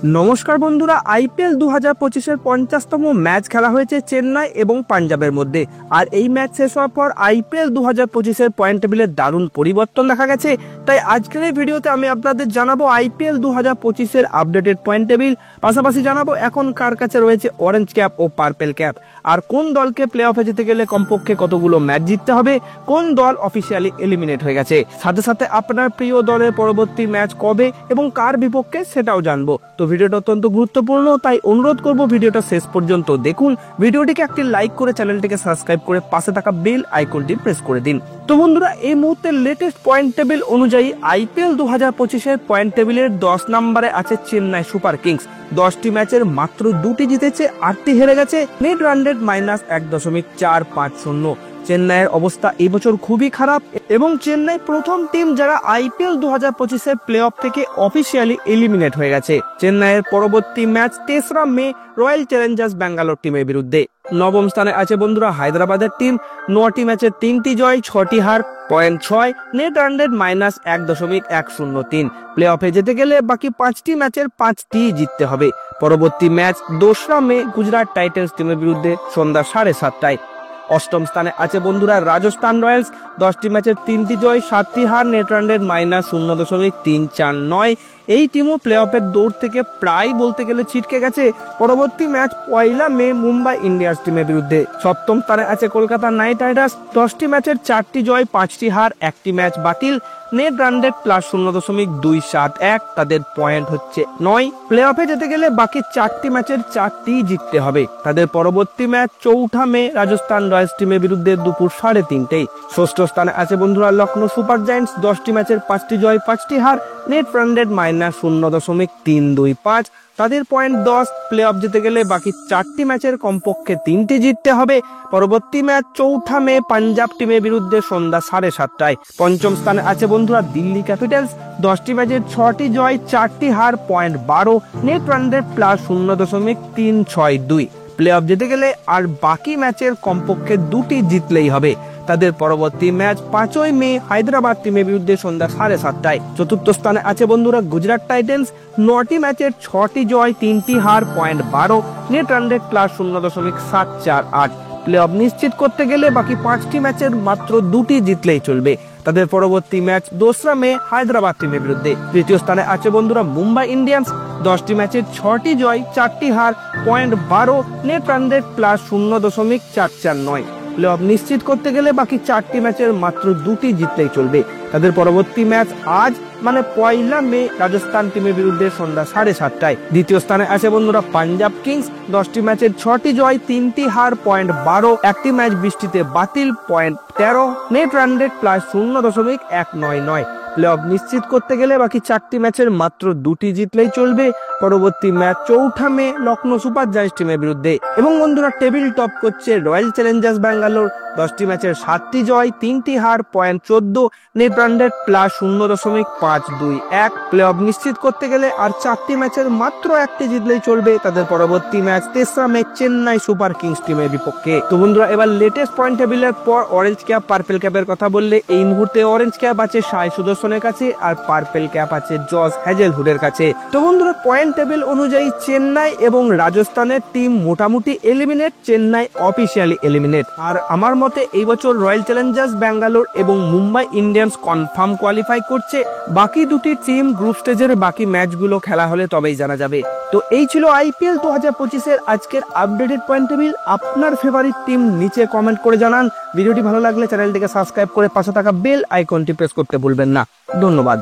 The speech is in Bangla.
নমস্কার বন্ধুরা, আইপিএল 2025-এর 50তম ম্যাচ খেলা হয়েছে চেন্নাই এবং পাঞ্জাবের মধ্যে। আর এই ম্যাচ শেষ হওয়ার পর আইপিএল 2025-এর পয়েন্ট টেবিলের দারুণ পরিবর্তন দেখা গেছে। তাই আজকের এই ভিডিওতে আমি আপনাদের জানাবো আইপিএল 2025-এর আপডেটেড পয়েন্ট টেবিল, পাশাপাশি জানাবো এখন কার কাছে রয়েছে অরেঞ্জ ক্যাপ ও পার্পেল ক্যাপ, আর কোন দলকে প্লে অফে যেতে গেলে কমপক্ষে কতগুলো ম্যাচ জিততে হবে, কোন দল অফিসিয়ালি এলিমিনেট হয়ে গেছে, সাথে সাথে আপনার প্রিয় দলের পরবর্তী ম্যাচ কবে এবং কার বিপক্ষে সেটাও জানবো। তো ভিডিওটা অত্যন্ত গুরুত্বপূর্ণ, তাই অনুরোধ করব ভিডিওটা শেষ পর্যন্ত দেখুন। ভিডিওটিকে একটি লাইক করে চ্যানেলটিকে সাবস্ক্রাইব করে পাশে থাকা বেল আইকনটি প্রেস করে দিন। তো বন্ধুরা, এই মুহূর্তে লেটেস্ট পয়েন্ট টেবিল অনুযায়ী আইপিএল 2025-এর পয়েন্ট টেবিলের 10 নম্বরে আছে চেন্নাই সুপার কিংস। 10টি ম্যাচের মাত্র 2টি জিতেছে, 8টি হেরে গেছে। Net run rate -1.450। চেন্নাইয়ের অবস্থা এবছর খুবই খারাপ এবং চেন্নাই প্রথম টিম যারা আইপিএল 2025-এর প্লে অফ থেকে অফিসিয়ালি এলিমিনেট হয়ে গেছে। চেন্নাইয়ের পরবর্তী ম্যাচ 3রা মে রয়্যাল চ্যালেঞ্জার্স ব্যাঙ্গালোর টিমের বিরুদ্ধে। নবম স্থানে আছে বন্ধুরা হায়দ্রাবাদের টিম। 9টি ম্যাচে 3টি জয়, 6টি হার, 0.6। Net run rate -1.103। প্লে অফে যেতে গেলে বাকি 5টি ম্যাচের 5টি জিততে হবে। পরবর্তী ম্যাচ 2রা মে গুজরাট টাইটান্স টিমের বিরুদ্ধে সন্ধ্যা 7:30টায়। অষ্টম স্থানে আছে বন্ধুরা রাজস্থান রয়্যালস। 10টি ম্যাচের 3টি জয়, 7টি হার, নেট রান রেট -0.349। এই টিমও প্লে অফের দৌড় থেকে প্রায় বলতে গেলে ছিটকে গেছে। পরবর্তী ম্যাচ 1লা মে মুম্বাই ইন্ডিয়ান্স টিমের বিরুদ্ধে। সপ্তম স্থানে আছে কলকাতা নাইট রাইডার্স। 10টি ম্যাচের 4টি জয়, 5টি হার, 1টি ম্যাচ বাতিল। Net run rate +0.271। তাদের পয়েন্ট হচ্ছে 9। প্লে অফে যেতে গেলে বাকি 4টি ম্যাচের 4টি জিততে হবে। তাদের পরবর্তী ম্যাচ 4ঠা মে রাজস্থান রয়্যালস টিমের বিরুদ্ধে দুপুর 3:30টায়। ষষ্ঠ স্থানে আছে বন্ধুরা লখনৌ সুপার জায়ান্টস। 10টি ম্যাচের 5টি জয়, 5টি হার, নেট রান রেট -0.325। তাদের পয়েন্ট 10। প্লে অফ যেতে গেলে বাকি 4টি ম্যাচের কমপক্ষে 3টি জিততে হবে। পরবর্তী ম্যাচ 4ঠা মে পাঞ্জাব টিমের বিরুদ্ধে সন্ধ্যা 7:30টায়। পঞ্চম স্থানে আছে বন্ধুরা দিল্লি ক্যাপিটালস। 10টি ম্যাচের 6টি জয়, 4টি হার, 0.12। Net run rate +0.362। Play of যেতে গেলে আর বাকি ম্যাচের কমপক্ষে 2টি জিতলেই হবে। তাদের পরবর্তী ম্যাচ 5ই মে হায়দ্রাবাদ টিমের বিরুদ্ধে সন্ধ্যা 7:30টায়। চতুর্থ স্থানে আছে বন্ধুরা গুজরাট টাইটান্স। 9টি ম্যাচের 6টি জয়, 3টি হার, 0.12। Net run rate +0.748। Play of নিশ্চিত করতে গেলে বাকি 5টি ম্যাচের মাত্র 2টি জিতলেই চলবে। তাদের পরবর্তী ম্যাচ 2রা মে হায়দ্রাবাদ টিমের বিরুদ্ধে। তৃতীয় স্থানে আছে বন্ধুরা মুম্বাই ইন্ডিয়ান্স। 10টি ম্যাচের 6টি জয়, 4টি হার, 0.12। Net run rate +0.449। Play of নিশ্চিত করতে গেলে বাকি 4টি ম্যাচের মাত্র 2টি জিতলেই চলবে। তাদের পরবর্তী ম্যাচ আজ মানে 1লা মে রাজস্থান টিমের বিরুদ্ধে সন্ধ্যা 7:30টায়। দ্বিতীয় স্থানে আছে বন্ধুরা পাঞ্জাব কিংস। 10টি ম্যাচের 6টি জয়, 3টি হার, 0.12। একটি ম্যাচ বৃষ্টিতে বাতিল, 0.13। Net run rate +0.199। Play of নিশ্চিত করতে গেলে বাকি 4টি ম্যাচের মাত্র 2টি জিতলেই চলবে। পরবর্তী ম্যাচ 4ঠা মে লখনৌ সুপার জায়ান্টস টিমের বিরুদ্ধে। এবং বন্ধুরা টেবিল টপ করছে রয়্যাল চ্যালেঞ্জার্স ব্যাঙ্গালোর। 10টি ম্যাচের 7টি জয়, 3টি হার, 0.14। Net run rate +0.521। Play of নিশ্চিত করতে গেলে আর 4টি ম্যাচের মাত্র 1টি জিতলেই চলবে। তাদের পরবর্তী ম্যাচ 3রা মে চেন্নাই সুপার কিংস টিমের বিপক্ষে। তো বন্ধুরা, এবার লেটেস্ট পয়েন্ট টেবিলের পর অরেঞ্জ ক্যাপ পার্পেল ক্যাপের কথা বললে এই মুহূর্তে অরেঞ্জ ক্যাপ আছে সাই সুদর্শনের কাছে আর পার্পেল ক্যাপ আছে জস হ্যাজেলহুডের কাছে। তো বন্ধুরা, পয়েন্ট টেবিল অনুযায়ী চেন্নাই এবং রাজস্থানের টিম মোটামুটি এলিমিনেট। Chennai officially eliminate. আর আমার মতে এই বছর রয়্যাল চ্যালেঞ্জার্স ব্যাঙ্গালোর এবং মুম্বাই ইন্ডিয়ান্স কনফার্ম কোয়ালিফাই করছে। বাকি দুটি টিম গ্রুপ স্টেজের বাকি ম্যাচগুলো খেলা হলে তবেই জানা যাবে। তো এই ছিল আইপিএল 2025-এর আজকের আপডেটেড পয়েন্ট টেবিল। আপনার ফেভারিট টিম নিচে কমেন্ট করে জানান। ভিডিওটি ভালো লাগলে চ্যানেলটিকে সাবস্ক্রাইব করে পাশে থাকা বেল আইকনটি প্রেস করতে ভুলবেন না। ধন্যবাদ।